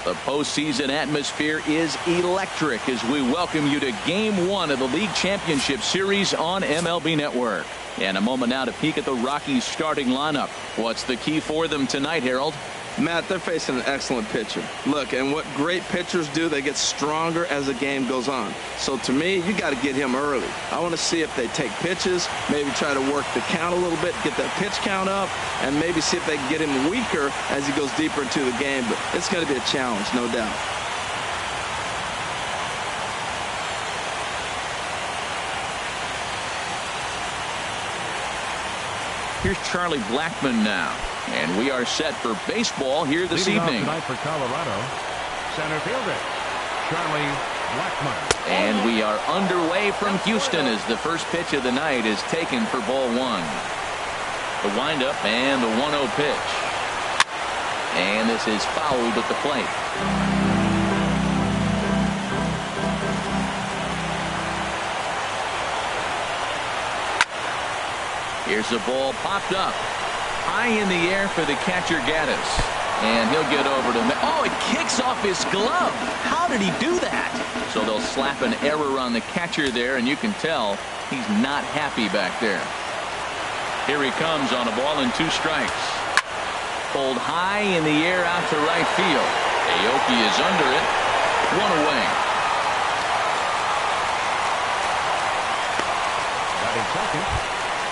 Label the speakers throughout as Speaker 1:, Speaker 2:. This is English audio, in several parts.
Speaker 1: The postseason atmosphere is electric as we welcome you to Game 1 of the League Championship Series on MLB Network. And a moment now to peek at the Rockies starting lineup. What's the key for them tonight, Harold?
Speaker 2: Matt, they're facing an excellent pitcher. Look, and what great pitchers do, they get stronger as the game goes on. So to me, you got to get him early. I want to see if they take pitches, maybe try to work the count a little bit, get that pitch count up, and maybe see if they can get him weaker as he goes deeper into the game. But it's going to be a challenge, no doubt.
Speaker 1: Here's Charlie Blackmon now. And we are set for baseball here this evening.
Speaker 3: Tonight for Colorado, center fielder Charlie Blackmon.
Speaker 1: And we are underway from Houston as the first pitch of the night is taken for ball one. The windup and the 1-0 pitch. And this is fouled at the plate. Here's the ball popped up. High in the air for the catcher, Gaddis. And he'll get over to... Oh, it kicks off his glove. How did he do that? So they'll slap an error on the catcher there, and you can tell he's not happy back there. Here he comes on a ball and 2 strikes. Pulled high in the air out to right field. Aoki is under it. 1 away.
Speaker 3: Batting second,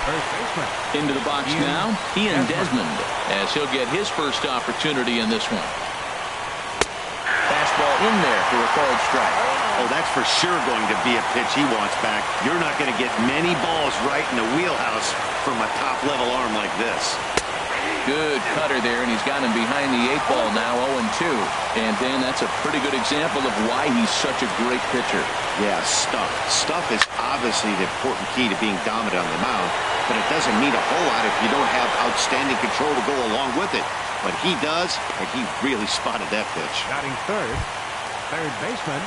Speaker 3: first baseman.
Speaker 1: Into the box now, Ian Desmond, as he'll get his first opportunity in this one. Fastball in there for a called strike.
Speaker 4: Oh, that's for sure going to be a pitch he wants back. You're not going to get many balls right in the wheelhouse from a top-level arm like this.
Speaker 1: Good cutter there, and he's got him behind the 8 ball now, 0-2. And Dan, that's a pretty good example of why he's such a great pitcher.
Speaker 4: Yeah, stuff. Stuff is obviously the important key to being dominant on the mound, but it doesn't mean a whole lot if you don't have outstanding control to go along with it. But he does, and he really spotted that pitch.
Speaker 3: Batting third baseman.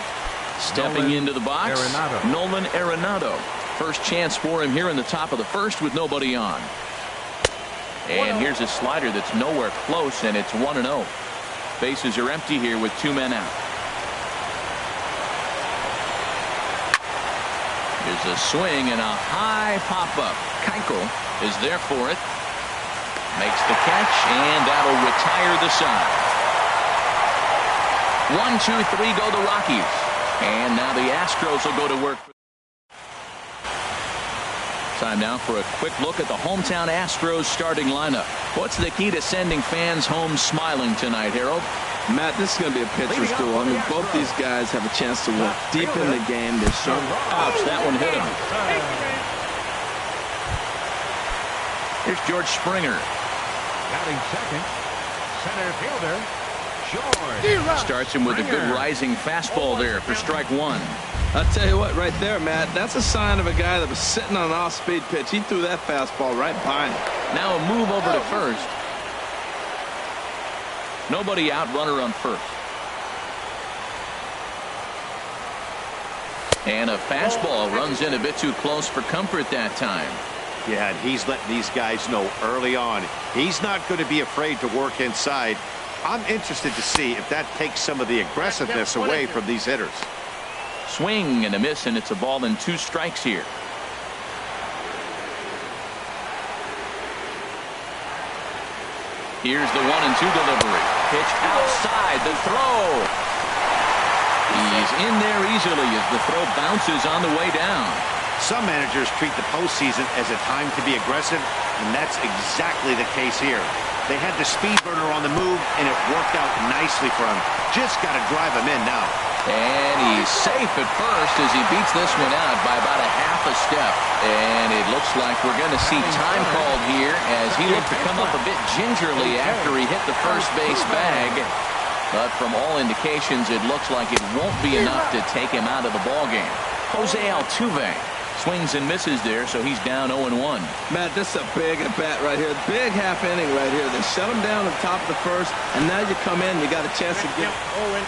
Speaker 1: Stepping into the box, Nolan Arenado. First chance for him here in the top of the first with nobody on. And here's a slider that's nowhere close, and it's 1-0. Bases are empty here with 2 men out. There's a swing and a high pop-up. Keuchel is there for it. Makes the catch, and that'll retire the side. 1, 2, 3 go the Rockies. And now the Astros will go to work. Time now for a quick look at the hometown Astros starting lineup. What's the key to sending fans home smiling tonight, Harold?
Speaker 2: Matt, this is going to be a pitcher's duel. I mean, both these guys have a chance to work deep in the game. They're showing.
Speaker 1: Ouch, that one hit him. Here's George Springer.
Speaker 3: Batting second, center fielder George.
Speaker 1: Starts him with a good rising fastball there for strike 1.
Speaker 2: I'll tell you what, right there, Matt, that's a sign of a guy that was sitting on an off-speed pitch. He threw that fastball right by him.
Speaker 1: Now a move over to first. Nobody out, runner on first. And a fastball runs in a bit too close for comfort that time.
Speaker 4: Yeah, and he's letting these guys know early on he's not going to be afraid to work inside. I'm interested to see if that takes some of the aggressiveness away from these hitters.
Speaker 1: Swing and a miss, and it's a ball and 2 strikes here. Here's the 1-2 delivery. Pitch outside the throw. He's in there easily as the throw bounces on the way down.
Speaker 4: Some managers treat the postseason as a time to be aggressive, and that's exactly the case here. They had the speed burner on the move, and it worked out nicely for him. Just got to drive him in now.
Speaker 1: And he's safe at first as he beats this one out by about a half a step. And it looks like we're going to see time called here as he looked to come up a bit gingerly after he hit the first base bag. But from all indications, it looks like it won't be enough to take him out of the ballgame. Jose Altuve swings and misses there, so he's down 0-1.
Speaker 2: Matt, this is a big at-bat right here. Big half inning right here. They shut him down at the top of the first, and now you come in, you got a chance to get 0-2.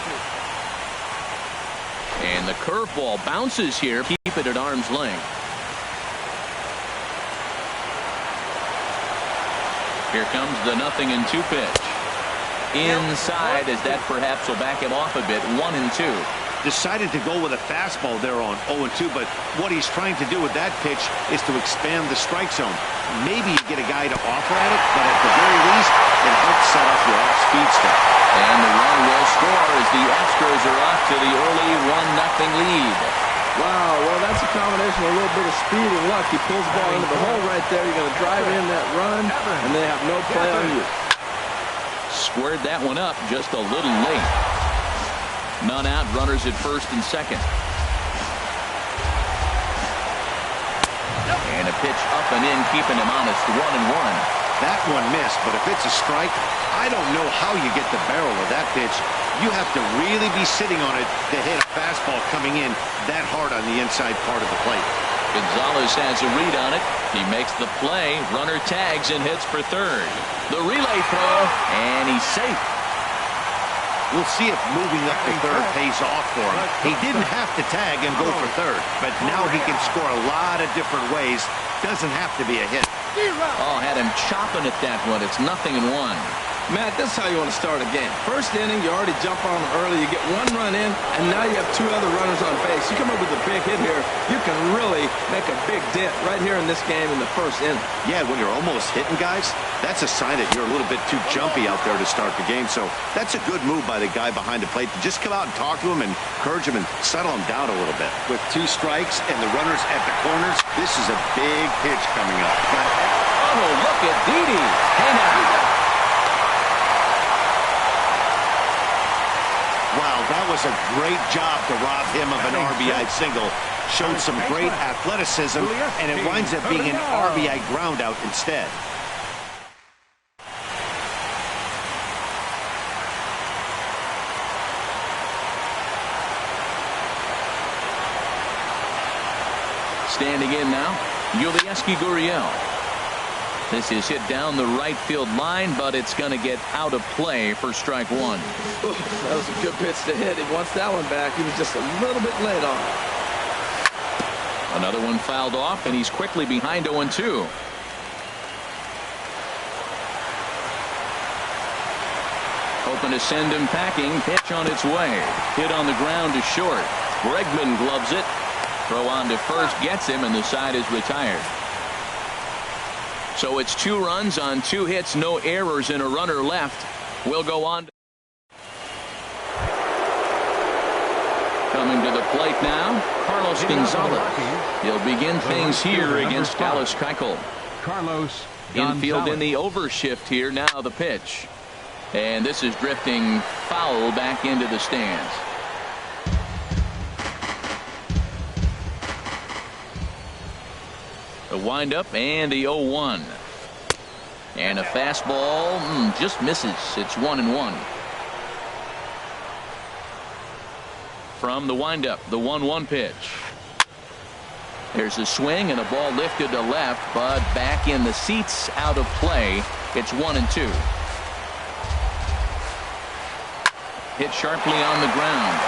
Speaker 1: And the curveball bounces here. Keep it at arm's length. Here comes the 0-2 pitch. inside, as that perhaps will back him off a bit. 1-2.
Speaker 4: Decided to go with a fastball there on 0-2, but what he's trying to do with that pitch is to expand the strike zone. Maybe you get a guy to offer at it, but at the very least, it helps set up your off-speed stuff.
Speaker 1: And the run will score as the Astros are off to the early 1-0 lead.
Speaker 2: Wow, well, that's a combination of a little bit of speed and luck. He pulls the ball into the hole right there. You're going to drive in that run, and they have no play on you.
Speaker 1: Squared that one up just a little late. None out, runners at first and second. And a pitch up and in, keeping him honest. 1-1.
Speaker 4: That one missed, but if it's a strike, I don't know how you get the barrel of that pitch. You have to really be sitting on it to hit a fastball coming in that hard on the inside part of the plate.
Speaker 1: Gonzalez has a read on it. He makes the play. Runner tags and hits for third. The relay throw, and he's safe.
Speaker 4: We'll see if moving up to third pays off for him. He didn't have to tag and go for third, but now he can score a lot of different ways. Doesn't have to be a hit.
Speaker 1: Oh, had him chopping at that one. It's 0-1.
Speaker 2: Matt, this is how you want to start a game. First inning, you already jump on them early. You get one run in, and now you have two other runners on base. You come up with a big hit here, you can really make a big dent right here in this game in the first inning.
Speaker 4: Yeah, when you're almost hitting guys, that's a sign that you're a little bit too jumpy out there to start the game. So that's a good move by the guy behind the plate to just come out and talk to him and encourage him and settle him down a little bit. With two strikes and the runners at the corners, this is a big pitch coming up.
Speaker 1: Oh, look at Didi. Hey, now.
Speaker 4: Wow, that was a great job to rob him of an RBI single. Showed some great athleticism, and it winds up being an RBI ground out instead.
Speaker 1: Standing in now, Yulieski Gurriel. This is hit down the right field line, but it's going to get out of play for strike one.
Speaker 2: Ooh, that was a good pitch to hit. He wants that one back. He was just a little bit late on it.
Speaker 1: Another one fouled off, and he's quickly behind 0-2. Hoping to send him packing. Pitch on its way. Hit on the ground to short. Bregman gloves it. Throw on to first, gets him, and the side is retired. So it's 2 runs on 2 hits, no errors, and a runner left. We'll go on. Coming to the plate now, Carlos Gonzalez. He'll begin things here against Dallas Keuchel.
Speaker 3: Carlos
Speaker 1: Infield in the overshift here. Now the pitch. And this is drifting foul back into the stands. The windup and the 0-1. And a fastball just misses. It's 1-1. From the windup, the 1-1 pitch. There's a swing and a ball lifted to left, but back in the seats, out of play. It's 1-2. Hit sharply on the ground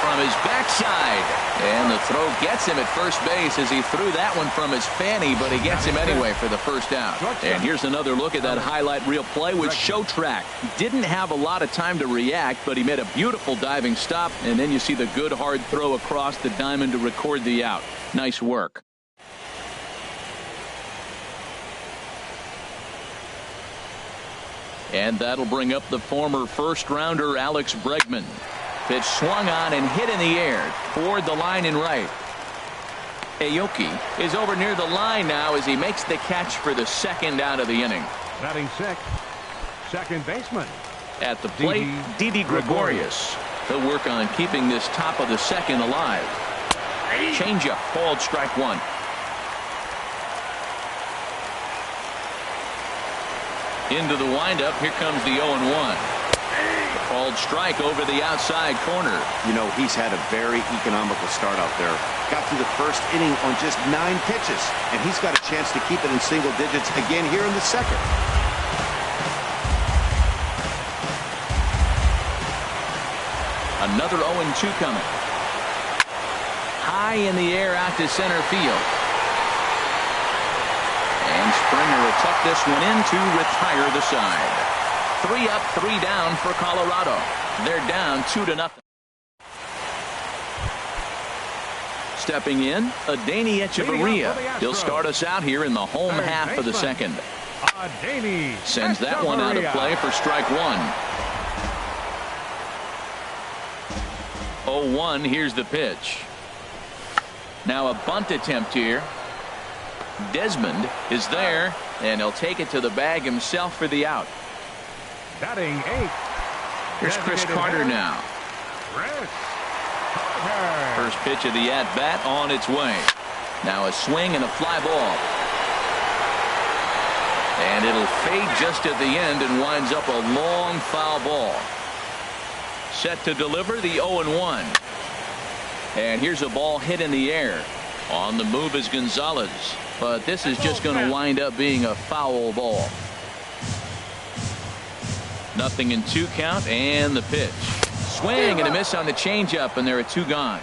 Speaker 1: from his backside, and the throw gets him at first base as he threw that one from his fanny, but he gets him anyway for the first out. And here's another look at that highlight reel play with Show Track. Didn't have a lot of time to react, but he made a beautiful diving stop, and then you see the good hard throw across the diamond to record the out. Nice work. And that'll bring up the former first rounder Alex Bregman. Pitch swung on and hit in the air toward the line and right. Aoki is over near the line now as he makes the catch for the second out of the inning.
Speaker 3: Batting sixth, second baseman.
Speaker 1: At the plate, Didi Gregorius. He'll work on keeping this top of the second alive. Changeup called strike one. Into the windup. Here comes the 0-1. Called strike over the outside corner.
Speaker 4: You know, he's had a very economical start out there. Got through the first inning on just 9 pitches, and he's got a chance to keep it in single digits again here in the second.
Speaker 1: Another 0-2 coming. High in the air out to center field. And Springer will tuck this one in to retire the side. 3 up, 3 down for Colorado. They're down 2-0. Stepping in, Donnie Echeverria. He'll start us out here in the home half of the second. Sends that one out of play for strike one. 0-1, here's the pitch. Now a bunt attempt here. Desmond is there, and he'll take it to the bag himself for the out.
Speaker 3: Batting 8.
Speaker 1: Here's Chris Carter now. First pitch of the at-bat on its way. Now a swing and a fly ball. And it'll fade just at the end and winds up a long foul ball. Set to deliver the 0-1. And here's a ball hit in the air. On the move is Gonzalez. But this is just going to wind up being a foul ball. 0-2 count and the pitch. Swing and a miss on the changeup, and there are 2 gone.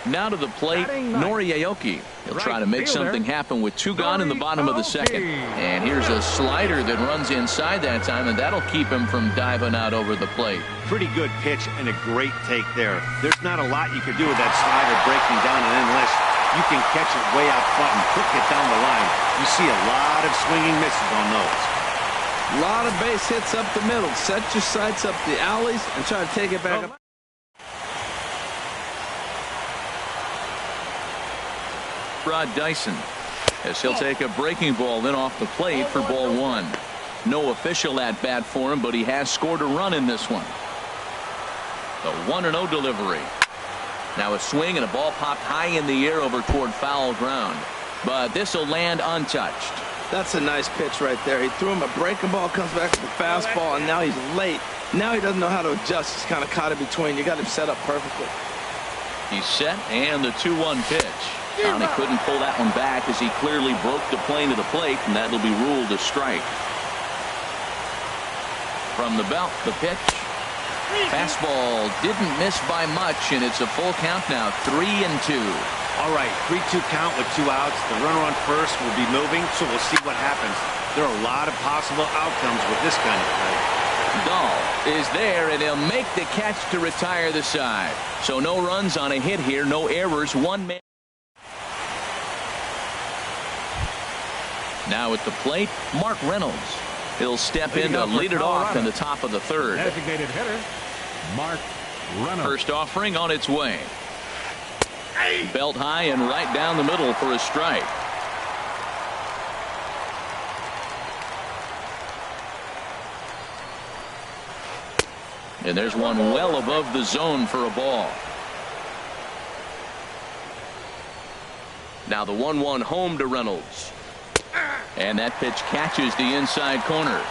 Speaker 1: Now to the plate, Nori Aoki. He'll try to make something happen with 2 gone in the bottom of the second. And here's a slider that runs inside that time, and that'll keep him from diving out over the plate.
Speaker 4: Pretty good pitch and a great take there. There's not a lot you could do with that slider breaking down, and unless you can catch it way out front and hook it down the line, you see a lot of swinging misses on those.
Speaker 2: A lot of base hits up the middle. Set your sights up the alleys and try to take it back up.
Speaker 1: Rod Dyson, as he'll take a breaking ball in off the plate for ball 1. No official at bat for him, but he has scored a run in this one. The 1-0 delivery. Now a swing and a ball popped high in the air over toward foul ground, but this will land untouched.
Speaker 2: That's a nice pitch right there. He threw him a breaking ball, comes back with a fastball, and now he's late. Now he doesn't know how to adjust. He's kind of caught in between. You got him set up perfectly.
Speaker 1: He's set, and the 2-1 pitch. Donnie couldn't pull that one back as he clearly broke the plane of the plate, and that'll be ruled a strike. From the belt, the pitch. Fastball didn't miss by much, and it's a full count now, 3-2.
Speaker 4: All right, 3-2 count with 2 outs. The runner on first will be moving, so we'll see what happens. There are a lot of possible outcomes with this kind of play.
Speaker 1: Dahl is there, and he'll make the catch to retire the side. So no runs on a hit here, no errors, 1 man. Now at the plate, Mark Reynolds. He'll step in to lead it off in the top of the third.
Speaker 3: Designated hitter, Mark Reynolds.
Speaker 1: First offering on its way. Belt high and right down the middle for a strike. And there's one well above the zone for a ball. Now the 1-1 home to Reynolds. And that pitch catches the inside corner.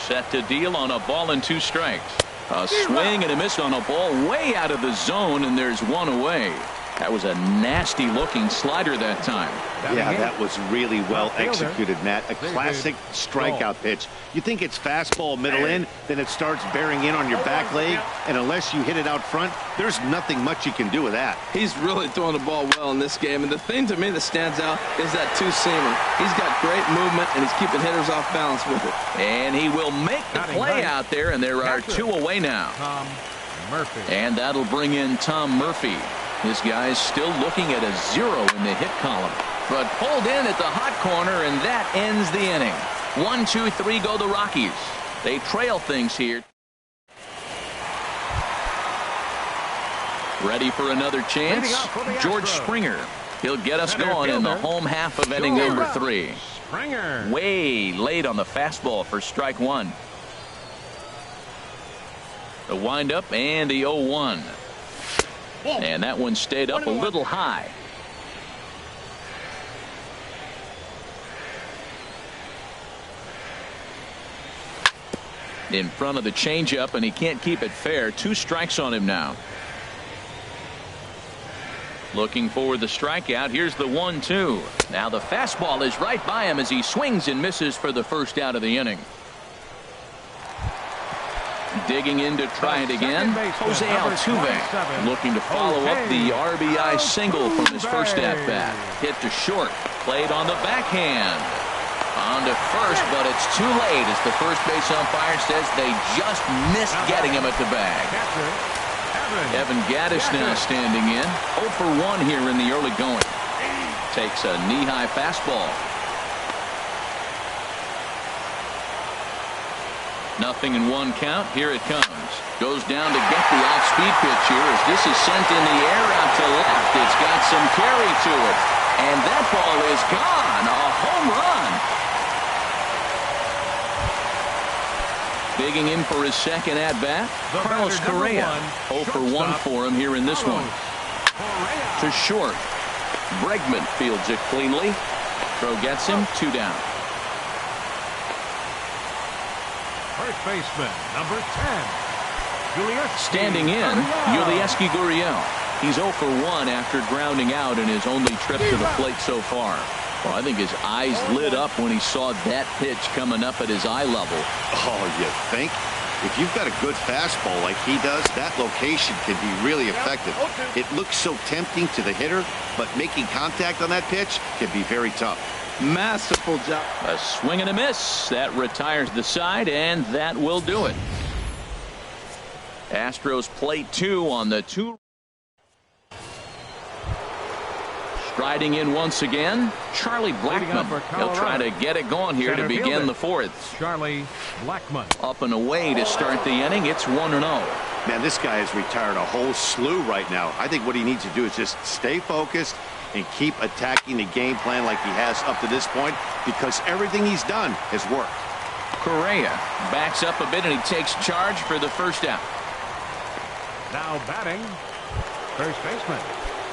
Speaker 1: Set to deal on a ball and 2 strikes. A swing and a miss on a ball way out of the zone, and there's 1 away. That was a nasty looking slider that time.
Speaker 4: Yeah, that was really well executed, Matt. A classic strikeout pitch. You think it's fastball middle in, then it starts bearing in on your back leg, and unless you hit it out front, there's nothing much you can do with that.
Speaker 2: He's really throwing the ball well in this game, and the thing to me that stands out is that 2-seamer. He's got great movement, and he's keeping hitters off balance with it.
Speaker 1: And he will make the play out there, and there are 2 away now.
Speaker 3: Tom Murphy.
Speaker 1: And that'll bring in Tom Murphy. This guy's still looking at a 0 in the hit column, but pulled in at the hot corner, and that ends the inning. 1, 2, 3 go the Rockies. They trail things here. Ready for another chance? George Springer. He'll get us going in the home half of inning number 3.
Speaker 3: Springer.
Speaker 1: Way late on the fastball for strike 1. The windup and the 0-1. And that one stayed up a little high. In front of the changeup, and he can't keep it fair. 2 strikes on him now. Looking for the strikeout. Here's the 1-2. Now the fastball is right by him as he swings and misses for the first out of the inning. Digging in to try it again. Jose Altuve looking to follow up the RBI single from his first at-bat. Hit to short. Played on the backhand. On to first, but it's too late as the first base umpire says they just missed getting him at the bag. Evan Gattis now standing in. 0 for 1 here in the early going. Takes a knee-high fastball. Nothing in 1 count. Here it comes. Goes down to get the off-speed pitch here as this is sent in the air out to left. It's got some carry to it. And that ball is gone. A home run. Digging in for his second at-bat, Carlos Correa. 0 for 1 for him here in this one. To short. Bregman fields it cleanly. Throw gets him. 2 down.
Speaker 3: First baseman, number 10.
Speaker 1: Standing in, Yulieski Gurriel. He's 0 for 1 after grounding out in his only trip to the plate so far. Well, I think his eyes lit up when he saw that pitch coming up at his eye level.
Speaker 4: Oh, you think? If you've got a good fastball like he does, that location can be really effective. It looks so tempting to the hitter, but making contact on that pitch can be very tough.
Speaker 2: Masterful job.
Speaker 1: A swing and a miss. That retires the side, and that will do it. Astros play 2 on the 2. Striding in once again, Charlie Blackmon. He'll try to get it going here to begin the 4th.
Speaker 3: Charlie Blackmon.
Speaker 1: Up and away to start the inning. It's 1-0.
Speaker 4: Man, this guy has retired a whole slew right now. I think what he needs to do is just stay focused and keep attacking the game plan like he has up to this point, because everything he's done has worked.
Speaker 1: Correa backs up a bit and he takes charge for the first out.
Speaker 3: Now batting, first baseman.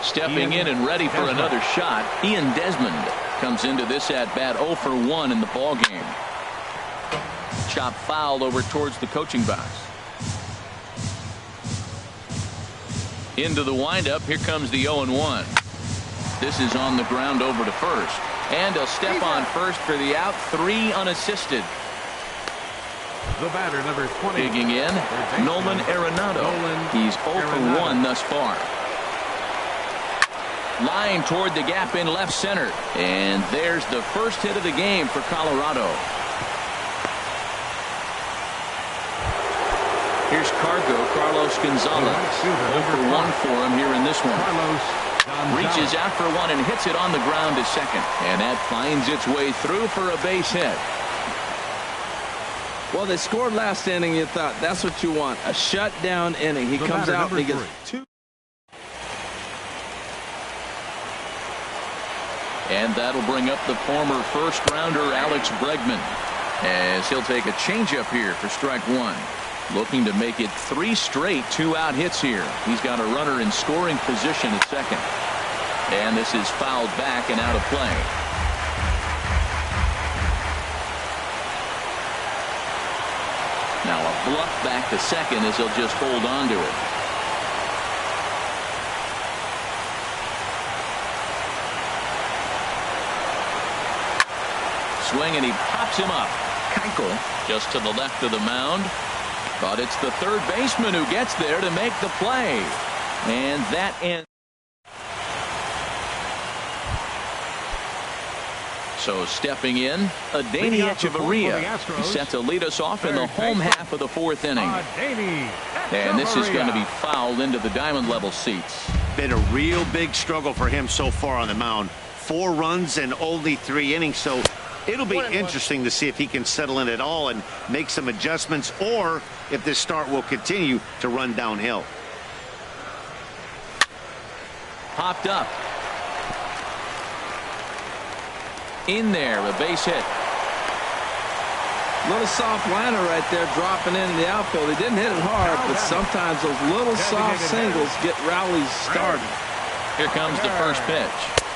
Speaker 1: Stepping in and ready for another shot, Ian Desmond comes into this at-bat 0 for 1 in the ballgame. Chop fouled over towards the coaching box. Into the windup. Here comes the 0-1. This is on the ground over to first. And he'll step on first for the out. 3 unassisted.
Speaker 3: The batter, number 20.
Speaker 1: Digging in, Nolan Arenado. He's 0 for 1 thus far. Line toward the gap in left center. And there's the first hit of the game for Colorado. Here's Carlos Gonzalez. 0 for 1 for him here in this one. Reaches out for one and hits it on the ground to second. And that finds its way through for a base hit.
Speaker 2: Well, they scored last inning. You thought that's what you want. A shutdown inning. He comes out and he gets 2.
Speaker 1: And that'll bring up the former first-rounder Alex Bregman as he'll take a changeup here for strike 1. Looking to make it 3 straight 2-out hits here. He's got a runner in scoring position at second. And this is fouled back and out of play. Now a bluff back to second as he'll just hold on to it. Swing and he pops him up. Keuchel just to the left of the mound. But it's the third baseman who gets there to make the play. And that ends. So stepping in, Donnie Echeverria. He's set to lead us off in the home half of the 4th inning. And this is going to be fouled into the diamond level seats.
Speaker 4: Been a real big struggle for him so far on the mound. 4 runs and only 3 innings. So it'll be interesting to see if he can settle in at all and make some adjustments, or if this start will continue to run downhill.
Speaker 1: Popped up. In there, a base hit.
Speaker 2: Little soft liner right there, dropping into the outfield. He didn't hit it hard, but sometimes those little soft singles get rallies started.
Speaker 1: Here comes the first pitch.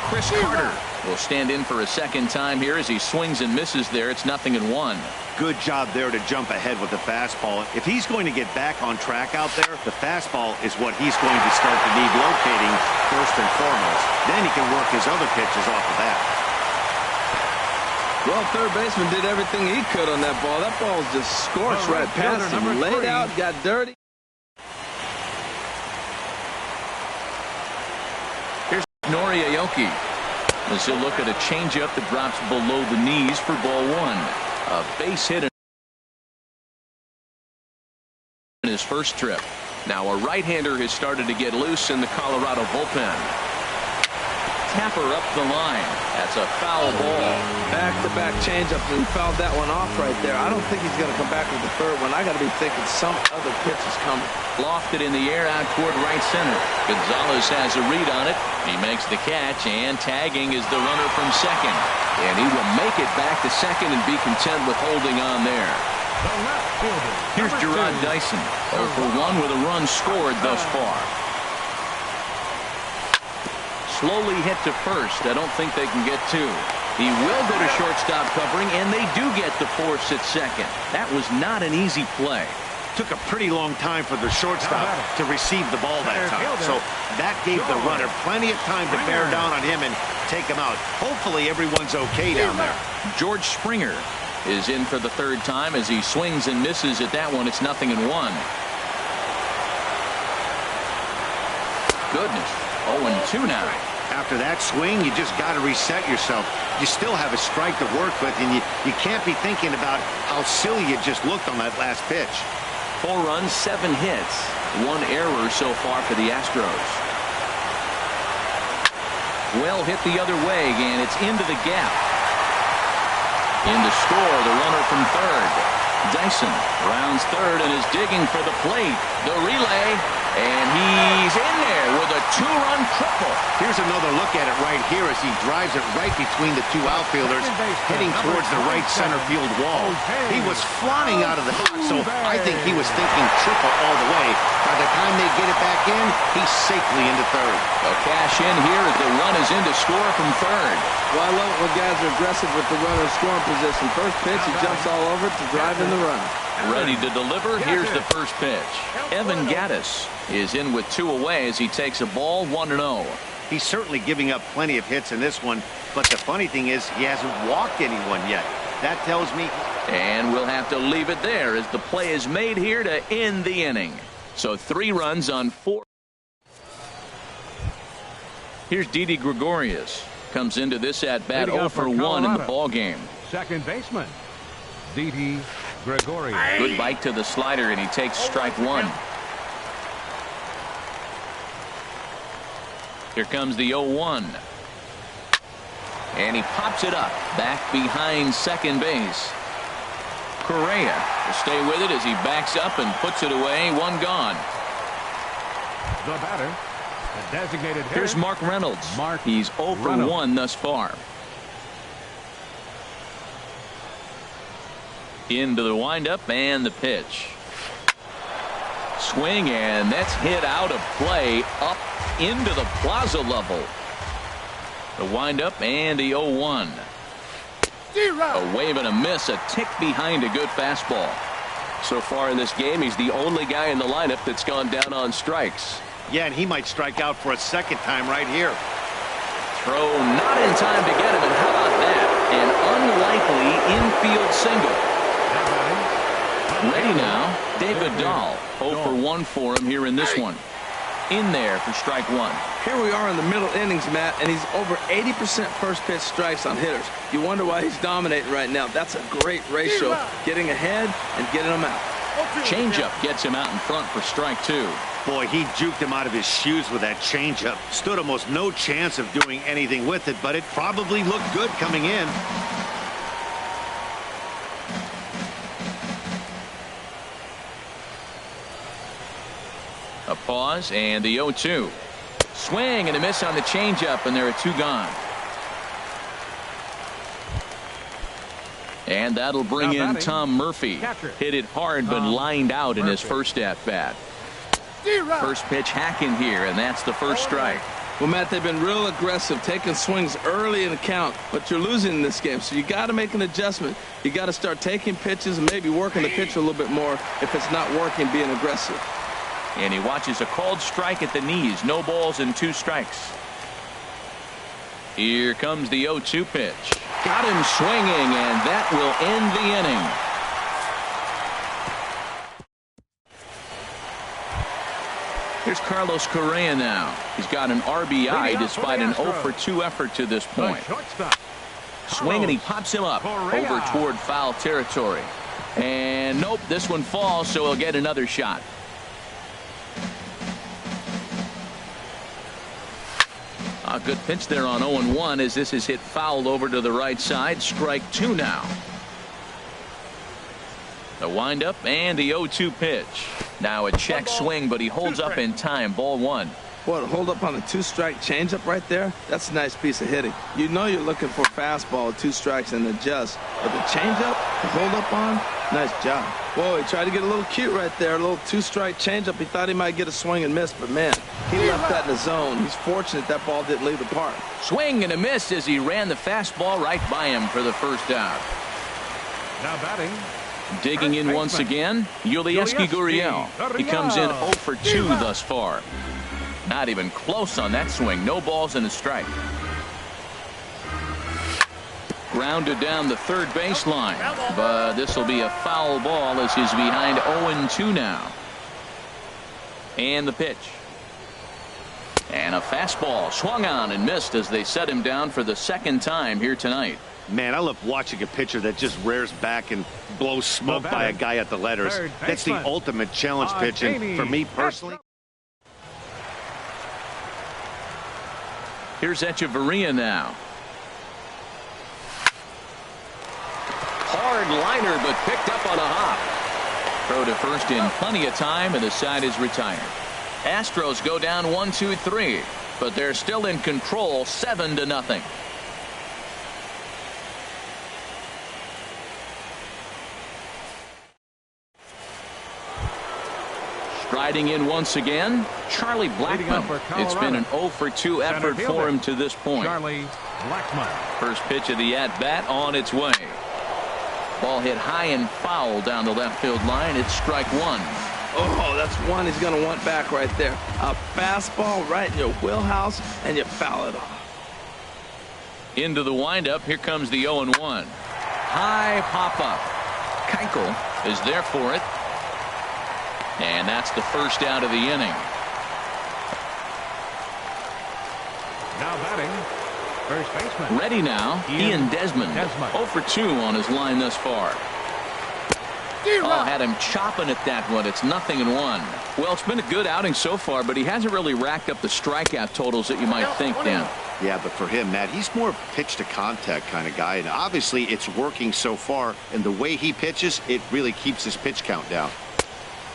Speaker 1: Chris Carter will stand in for a second time here as he swings and misses there. It's 0-1.
Speaker 4: Good job there to jump ahead with the fastball. If he's going to get back on track out there, the fastball is what he's going to start to need locating first and foremost. Then he can work his other pitches off of that.
Speaker 2: Well, third baseman did everything he could on that ball. That ball was just scorched right past him. Laid out, got dirty.
Speaker 1: Here's Noriaoki as he'll look at a changeup that drops below the knees for ball one. A base hit in his first trip. Now a right-hander has started to get loose in the Colorado bullpen. Tapper up the line. That's a foul ball.
Speaker 2: Back-to-back changeup, and he fouled that one off right there. I don't think he's going to come back with the third one. I got to be thinking some other pitch is coming.
Speaker 1: Lofted in the air out toward right center. Gonzalez has a read on it. He makes the catch, and tagging is the runner from second. And he will make it back to second and be content with holding on there. Here's Gerard Dyson. 0 for 1 with a run scored thus far. Slowly hit to first. I don't think they can get two. He will go to shortstop covering, and they do get the force at second. That was not an easy play.
Speaker 4: Took a pretty long time for the shortstop to receive the ball that time. So that gave the runner plenty of time to bear down on him and take him out. Hopefully everyone's okay down there.
Speaker 1: George Springer is in for the third time as he swings and misses at that one. It's 0-1. Goodness. 0-2 now.
Speaker 4: After that swing, you just got to reset yourself. You still have a strike to work with, and you can't be thinking about how silly you just looked on that last pitch.
Speaker 1: 4 runs, 7 hits, 1 error so far for the Astros. Well hit the other way, and it's into the gap. In to score, the runner from third. Dyson rounds third and is digging for the plate. The relay, and he's in there with a 2-run triple.
Speaker 4: Here's another look at it right here as he drives it right between the two outfielders, heading towards the right center field wall. He was flying out of the box, so I think he was thinking triple all the way. By the time they get it back in, he's safely into third.
Speaker 1: A cash in here as the run is in to score from third.
Speaker 2: Well, I love it when guys are aggressive with the runner scoring position. First pitch, he jumps all over it to drive in the run.
Speaker 1: Ready to deliver. Here's the first pitch. Evan Gattis is in with 2 away as he takes a ball 1-0.
Speaker 4: He's certainly giving up plenty of hits in this one, but the funny thing is he hasn't walked anyone yet. That tells me.
Speaker 1: And we'll have to leave it there as the play is made here to end the inning. So 3 runs on 4. Here's Didi Gregorius. Comes into this at bat 0 for 1 in the ball game.
Speaker 3: Second baseman, Didi Gregorius.
Speaker 1: Good bite to the slider, and he takes strike 1. Here comes the 0-1. And he pops it up back behind second base. Correa will stay with it as he backs up and puts it away. 1 gone.
Speaker 3: The batter, the designated hitter.
Speaker 1: Here's Mark Reynolds. He's 0 for 1 thus far. Into the windup and the pitch. Swing, and that's hit out of play up into the plaza level. The windup and the 0-1. A wave and a miss, a tick behind a good fastball. So far in this game, he's the only guy in the lineup that's gone down on strikes.
Speaker 4: Yeah, and he might strike out for a second time right here.
Speaker 1: Throw not in time to get him, and how about that? An unlikely infield single. Ready now, David Dahl. 0 for 1 for him here in this one. In there for strike 1.
Speaker 2: Here we are in the middle innings, Matt, and he's over 80% first pitch strikes on hitters. You wonder why he's dominating right now. That's a great ratio. Getting ahead and getting them out.
Speaker 1: Changeup gets him out in front for strike 2.
Speaker 4: Boy, he juked him out of his shoes with that changeup. Stood almost no chance of doing anything with it, but it probably looked good coming in.
Speaker 1: A pause and the 0-2. Swing and a miss on the changeup, and there are 2 gone. And that'll bring in Tom Murphy. Hit it hard but lined out in his first at bat. First pitch hacking here, and that's the first strike.
Speaker 2: Well, Matt, they've been real aggressive, taking swings early in the count, but you're losing in this game, so you got to make an adjustment. You got to start taking pitches and maybe working the pitch a little bit more if it's not working, being aggressive.
Speaker 1: And he watches a called strike at the knees. No balls and 2 strikes. Here comes the 0-2 pitch. Got him swinging, and that will end the inning. Here's Carlos Correa now. He's got an RBI despite an 0 for 2 effort to this point. Swing, and he pops him up over toward foul territory. And nope, this one falls, so he'll get another shot. A good pitch there on 0-1 as this is hit foul over to the right side. Strike 2 now. The windup and the 0-2 pitch. Now a check swing, but he holds up in time. Ball 1.
Speaker 2: What, hold up on a 2-strike changeup right there? That's a nice piece of hitting. You know you're looking for fastball, 2 strikes and adjust. But the changeup, the hold up on, nice job. Whoa, he tried to get a little cute right there. A little 2-strike changeup. He thought he might get a swing and miss, but man, he left that in the zone. He's fortunate that ball didn't leave the park.
Speaker 1: Swing and a miss as he ran the fastball right by him for the first out.
Speaker 3: Now batting.
Speaker 1: Digging in once again, Yulieski Gurriel. He comes in 0 for 2 thus far. Not even close on that swing. No balls and a strike. Grounded down the third baseline, but this will be a foul ball as he's behind 0-2 now. And the pitch. And a fastball swung on and missed as they set him down for the second time here tonight.
Speaker 4: Man, I love watching a pitcher that just rears back and blows smoke by a guy at the letters. That's the ultimate challenge pitching for me personally.
Speaker 1: Here's Echeverria now. Hard liner, but picked up on a hop. Throw to first in plenty of time, and the side is retired. Astros go down 1-2-3, but they're still in control 7-0. Striding in once again, Charlie Blackmon. It's been an 0 for 2 effort for him to this point.
Speaker 3: Charlie Blackmon.
Speaker 1: First pitch of the at-bat on its way. Ball hit high and foul down the left field line. It's strike 1.
Speaker 2: Oh, that's one he's going to want back right there. A fastball right in your wheelhouse, and you foul it off.
Speaker 1: Into the windup. Here comes the 0-1. High pop-up. Keuchel is there for it. And that's the first out of the inning.
Speaker 3: Now batting, first baseman.
Speaker 1: Ready now, Ian Desmond. 0 for 2 on his line thus far. Oh, had him chopping at that one. It's 0-1. Well, it's been a good outing so far, but he hasn't really racked up the strikeout totals that you might think, Dan.
Speaker 4: Yeah, but for him, Matt, he's more pitch to contact kind of guy, and obviously it's working so far, and the way he pitches, it really keeps his pitch count down.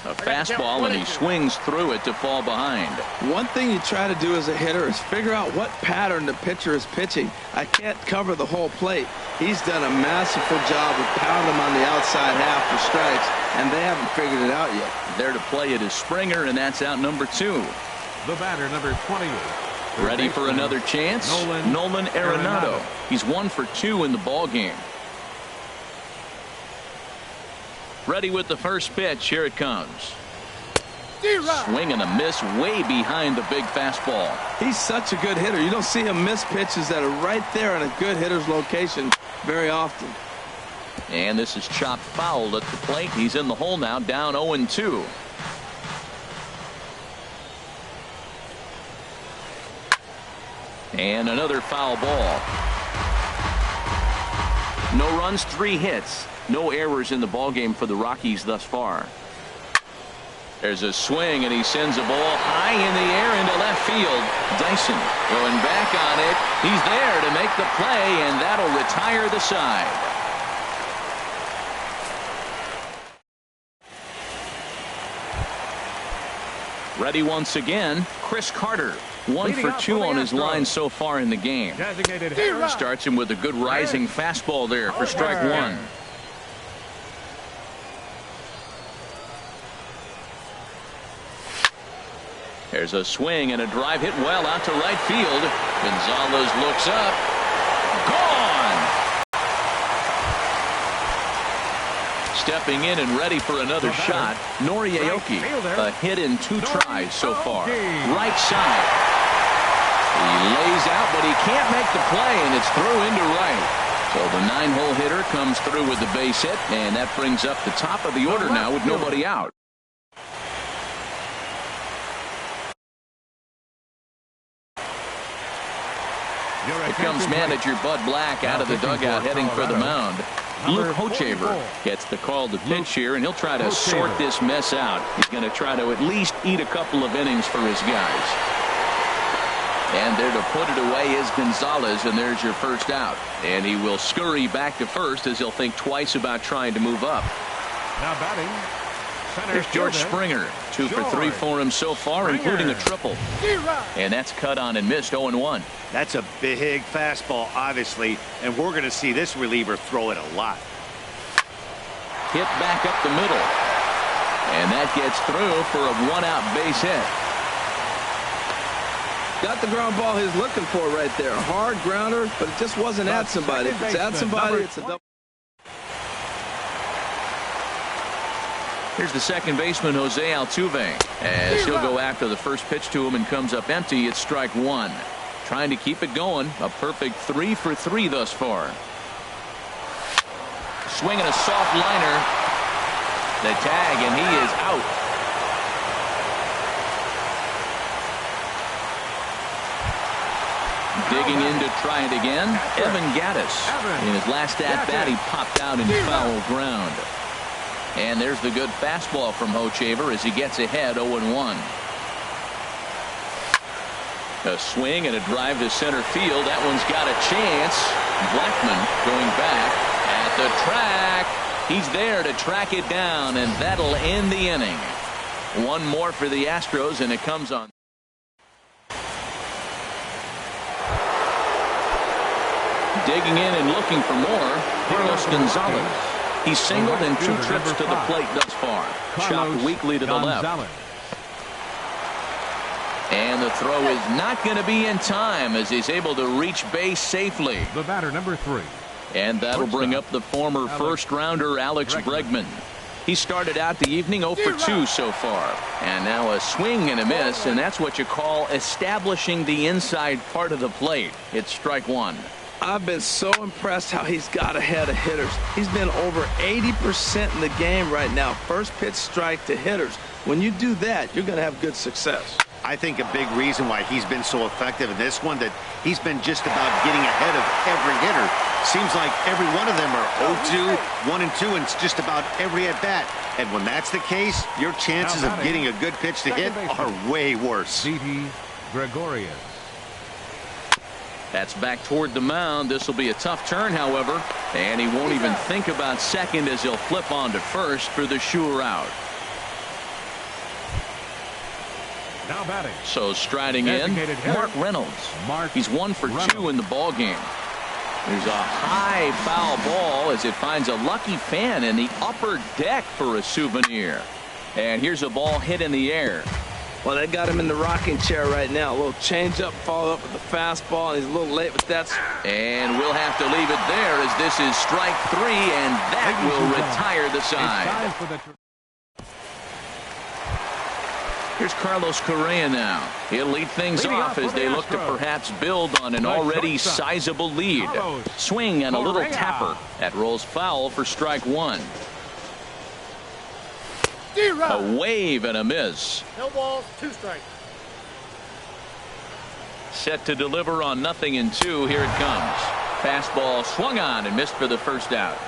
Speaker 1: A fastball, and he swings through it to fall behind.
Speaker 2: One thing you try to do as a hitter is figure out what pattern the pitcher is pitching. I can't cover the whole plate. He's done a masterful job of pounding him on the outside half for strikes, and they haven't figured it out yet.
Speaker 1: There to play it is Springer, and that's out number 2.
Speaker 3: The batter, number 28.
Speaker 1: Ready for another chance? Nolan Arenado. He's 1 for 2 in the ball game. Ready with the first pitch. Here it comes. Swing and a miss way behind the big fastball.
Speaker 2: He's such a good hitter. You don't see him miss pitches that are right there in a good hitter's location very often.
Speaker 1: And this is chopped foul at the plate. He's in the hole now, down 0-2. And another foul ball. No runs, 3 hits. No errors in the ballgame for the Rockies thus far. There's a swing, and he sends a ball high in the air into left field. Dyson going back on it. He's there to make the play, and that'll retire the side. Ready once again, Chris Carter. 1 for 2 on his line so far in the game. Starts him with a good rising fastball there for strike 1. There's a swing and a drive hit well out to right field. Gonzalez looks up. Gone! Stepping in and ready for another shot, Nori Aoki. A hit in 2 tries so far. Right side. He lays out, but he can't make the play, and it's through into right. So the 9-hole hitter comes through with the base hit, and that brings up the top of the order now with nobody out. Here comes manager Bud Black out of the dugout heading for the mound. Luke Hochevar gets the call to pitch here, and he'll try to sort this mess out. He's going to try to at least eat a couple of innings for his guys. And there to put it away is Gonzalez, and there's your first out. And he will scurry back to first as he'll think twice about trying to move up.
Speaker 3: Now batting.
Speaker 1: Here's George Springer. 2 for 3 for him so far, including a triple. And that's cut on and missed 0-1.
Speaker 4: That's a big fastball, obviously, and we're going to see this reliever throw it a lot.
Speaker 1: Hit back up the middle. And that gets through for a 1-out base hit.
Speaker 2: Got the ground ball he's looking for right there. Hard grounder, but it just wasn't at somebody. If it's at somebody, it's a double.
Speaker 1: Here's the second baseman, Jose Altuve, as he'll go after the first pitch to him and comes up empty. It's strike one. Trying to keep it going. A perfect 3 for 3 thus far. Swinging a soft liner. The tag, and he is out. Digging in to try it again, Evan Gattis. In his last at-bat, he popped out in foul ground. And there's the good fastball from Hochevar as he gets ahead 0-1. A swing and a drive to center field. That one's got a chance. Blackmon going back at the track. He's there to track it down, and that'll end the inning. One more for the Astros, and it comes on. Digging in and looking for more. Carlos Gonzalez. He's singled in 2 trips to the plate thus far. Chopped weakly to the left. And the throw is not going to be in time as he's able to reach base safely.
Speaker 3: The batter, number 3.
Speaker 1: And that'll bring up the former first-rounder Alex Bregman. He started out the evening 0 for 2 so far. And now a swing and a miss, and that's what you call establishing the inside part of the plate. It's strike one.
Speaker 2: I've been so impressed how he's got ahead of hitters. He's been over 80% in the game right now. First pitch strike to hitters. When you do that, you're going to have good success.
Speaker 4: I think a big reason why he's been so effective in this one, that he's been just about getting ahead of every hitter. Seems like every one of them are 0-2, 1-2, and it's just about every at-bat. And when that's the case, your chances of getting a good pitch to hit are way worse.
Speaker 3: D.T. Gregorius.
Speaker 1: That's back toward the mound. This will be a tough turn, however, and he won't even think about second as he'll flip on to first for the sure out.
Speaker 3: Now batting.
Speaker 1: So striding in, Mark Reynolds. He's 1 for 2 in the ball game. There's a high foul ball as it finds a lucky fan in the upper deck for a souvenir. And here's a ball hit in the air.
Speaker 2: Well, they got him in the rocking chair right now. A little changeup, followed up with the fastball, and he's a little late with that.
Speaker 1: And we'll have to leave it there as this is strike 3, and that will retire the side. Here's Carlos Correa now. He'll lead things off as they look to perhaps build on an already sizable lead. Swing and a little tapper. That rolls foul for strike 1. A wave and a miss.
Speaker 5: No balls, 2 strikes.
Speaker 1: Set to deliver on 0-2. Here it comes. Fastball swung on and missed for the first out.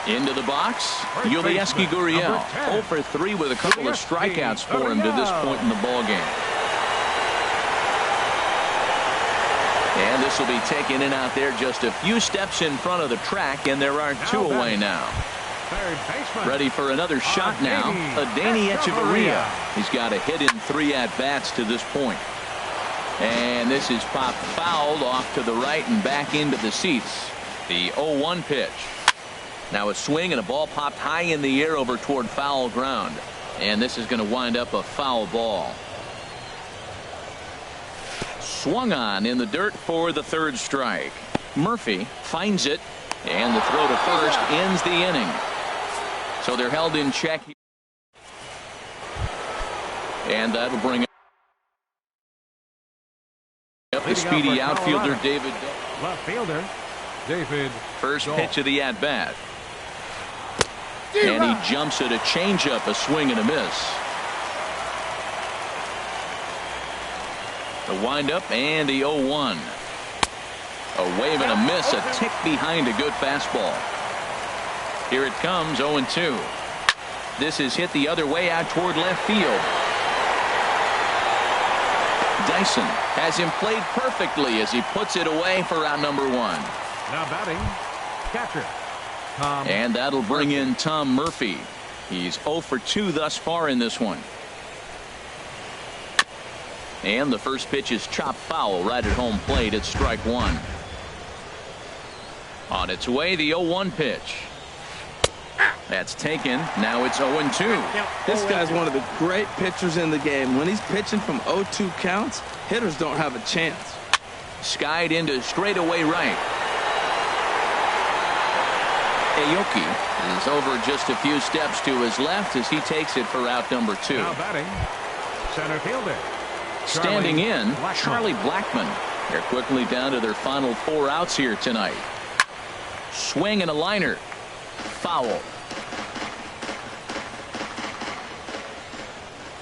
Speaker 1: Into the box, Yulieski Gurriel. 0 for 3 with a couple of strikeouts for him to this point in the ball game. And this will be taken in out there just a few steps in front of the track, and there are 2 away now. Ready for another shot now. Donnie Echeverria. He's got a hit in 3 at-bats to this point. And this is popped fouled off to the right and back into the seats. The 0-1 pitch. Now a swing and a ball popped high in the air over toward foul ground. And this is going to wind up a foul ball. Swung on in the dirt for the 3rd strike. Murphy finds it, and the throw to first ends the inning. So they're held in check. And that'll bring up The speedy outfielder, David.
Speaker 3: Left fielder, David.
Speaker 1: First pitch of the at-bat. And he jumps at a changeup, a swing and a miss. The windup and the 0-1. A wave and a miss, a tick behind a good fastball. Here it comes, 0-2. This is hit the other way out toward left field. Dyson has him played perfectly as he puts it away for out number 1.
Speaker 3: Now batting, catcher, Tom.
Speaker 1: And that'll bring in Tom Murphy. He's 0 for 2 thus far in this one. And the first pitch is chopped foul right at home plate at strike 1. On its way, the 0-1 pitch. That's taken. Now it's 0-2.
Speaker 2: This guy's one of the great pitchers in the game. When he's pitching from 0-2 counts, hitters don't have a chance.
Speaker 1: Skied into straightaway right. Aoki is over just a few steps to his left as he takes it for out number 2.
Speaker 3: Now batting, center fielder.
Speaker 1: Standing in,
Speaker 3: Blackman.
Speaker 1: Charlie Blackman. They're quickly down to their final 4 outs here tonight. Swing and a liner. Foul.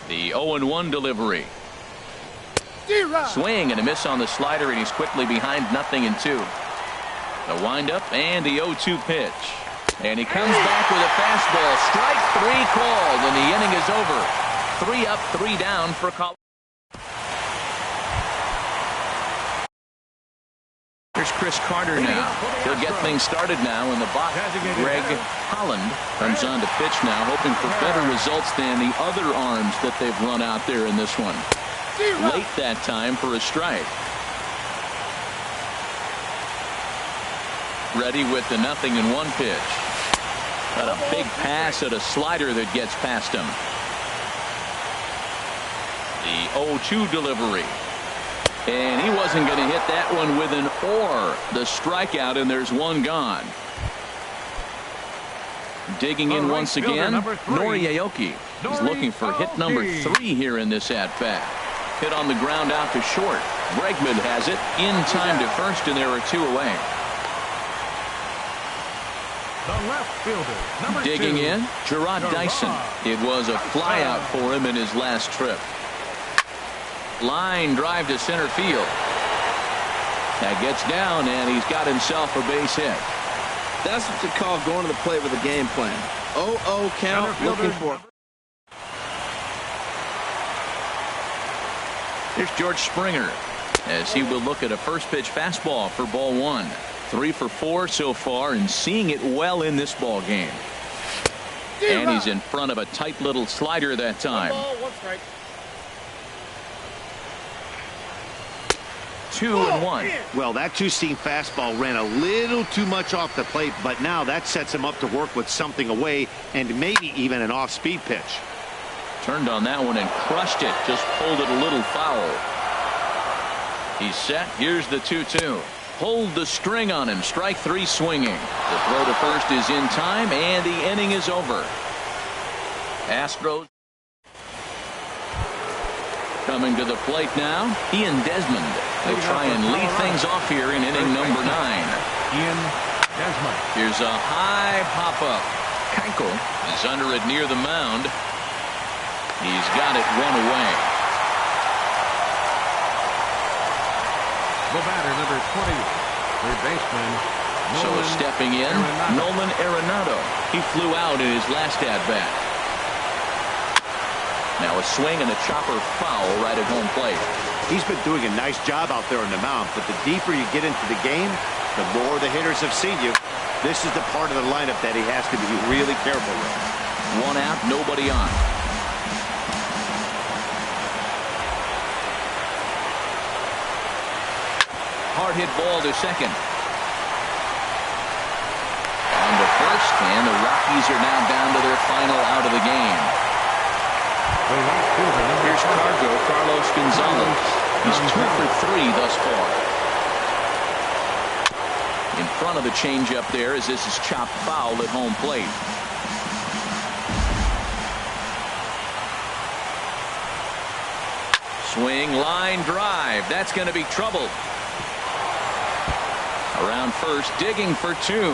Speaker 1: The 0-1 delivery. Swing and a miss on the slider, and he's quickly behind 0-2. The windup and the 0-2 pitch. And he comes back with a fastball. Strike 3 called, and the inning is over. 3 up, 3 down for Colorado. Here's Chris Carter now. He'll get things started now in the box. Greg Holland comes on to pitch now, hoping for better results than the other arms that they've run out there in this one. Late that time for a strike. Ready with the 0-1 pitch. Got a big pass at a slider that gets past him. The 0-2 delivery. And he wasn't going to hit that one with an or. The strikeout, and there's one gone. Digging in once again, Nori Aoki. He's looking for hit number 3 here in this at-bat. Hit on the ground out to short. Bregman has it in time to first, and there are 2 away.
Speaker 3: The left fielder, number 2.
Speaker 1: Digging in, Gerard Dyson. It was a flyout for him in his last trip. Line drive to center field. That gets down, and he's got himself a base hit.
Speaker 2: That's what you call going to the plate with a game plan. 0-0 count, looking for.
Speaker 1: Here's George Springer as he will look at a first pitch fastball for ball 1. 3 for 4 so far, and seeing it well in this ball game. And he's in front of a tight little slider that time. 2-1.
Speaker 4: Well, that 2-seam fastball ran a little too much off the plate, but now that sets him up to work with something away and maybe even an off-speed pitch.
Speaker 1: Turned on that one and crushed it. Just pulled it a little foul. He's set. Here's the 2-2. Pulled the string on him. Strike 3 swinging. The throw to first is in time, and the inning is over. Astros coming to the plate now. Ian Desmond. They'll try and lead things off here in inning number 9.
Speaker 3: Ian Desmond.
Speaker 1: Here's a high pop-up. Keuchel is under it near the mound. He's got it 1 away.
Speaker 3: The batter, number 20, third baseman.
Speaker 1: So stepping in, Nolan Arenado. He flew out in his last at-bat. Now a swing and a chopper foul right at home plate.
Speaker 4: He's been doing a nice job out there on the mound, but the deeper you get into the game, the more the hitters have seen you. This is the part of the lineup that he has to be really careful with.
Speaker 1: 1 out, nobody on. Hard hit ball to second. On to first, and the Rockies are now down to their final out of the game. Here's Carlos Gonzalez. He's 2 for 3 thus far. In front of the changeup there as this is chopped foul at home plate. Swing, line drive. That's going to be trouble. Around first, digging for two.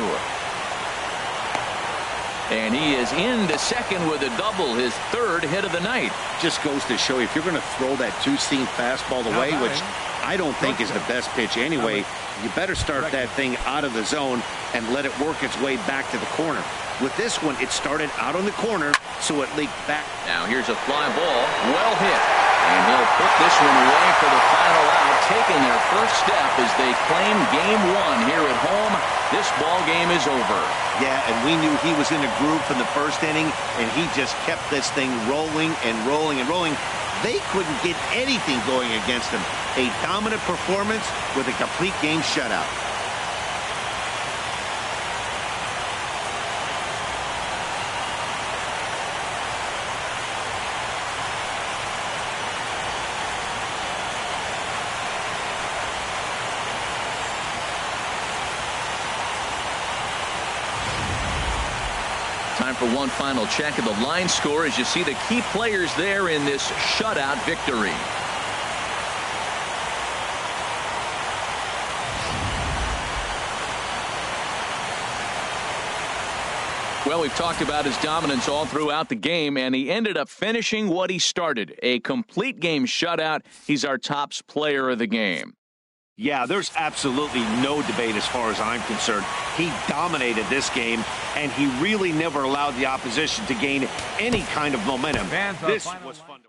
Speaker 1: And he is into second with a double, his third hit of the night.
Speaker 4: Just goes to show you, if you're going to throw that two-seam fastball away, which I don't think is the best pitch anyway, you better start that thing out of the zone and let it work its way back to the corner. With this one, it started out on the corner, so it leaked back.
Speaker 1: Now here's a fly ball, well hit. And he'll put this one away for the final out, taking their first step as they claim game one here at home. This ball game is over.
Speaker 4: Yeah, and we knew he was in a groove from the first inning, and he just kept this thing rolling and rolling and rolling. They couldn't get anything going against him. A dominant performance with a complete game shutout.
Speaker 1: Time for one final check of the line score as you see the key players there in this shutout victory. Well, we've talked about his dominance all throughout the game, and he ended up finishing what he started. A complete game shutout. He's our top player of the game.
Speaker 4: Yeah, there's absolutely no debate as far as I'm concerned. He dominated this game, and he really never allowed the opposition to gain any kind of momentum. This was fun to watch.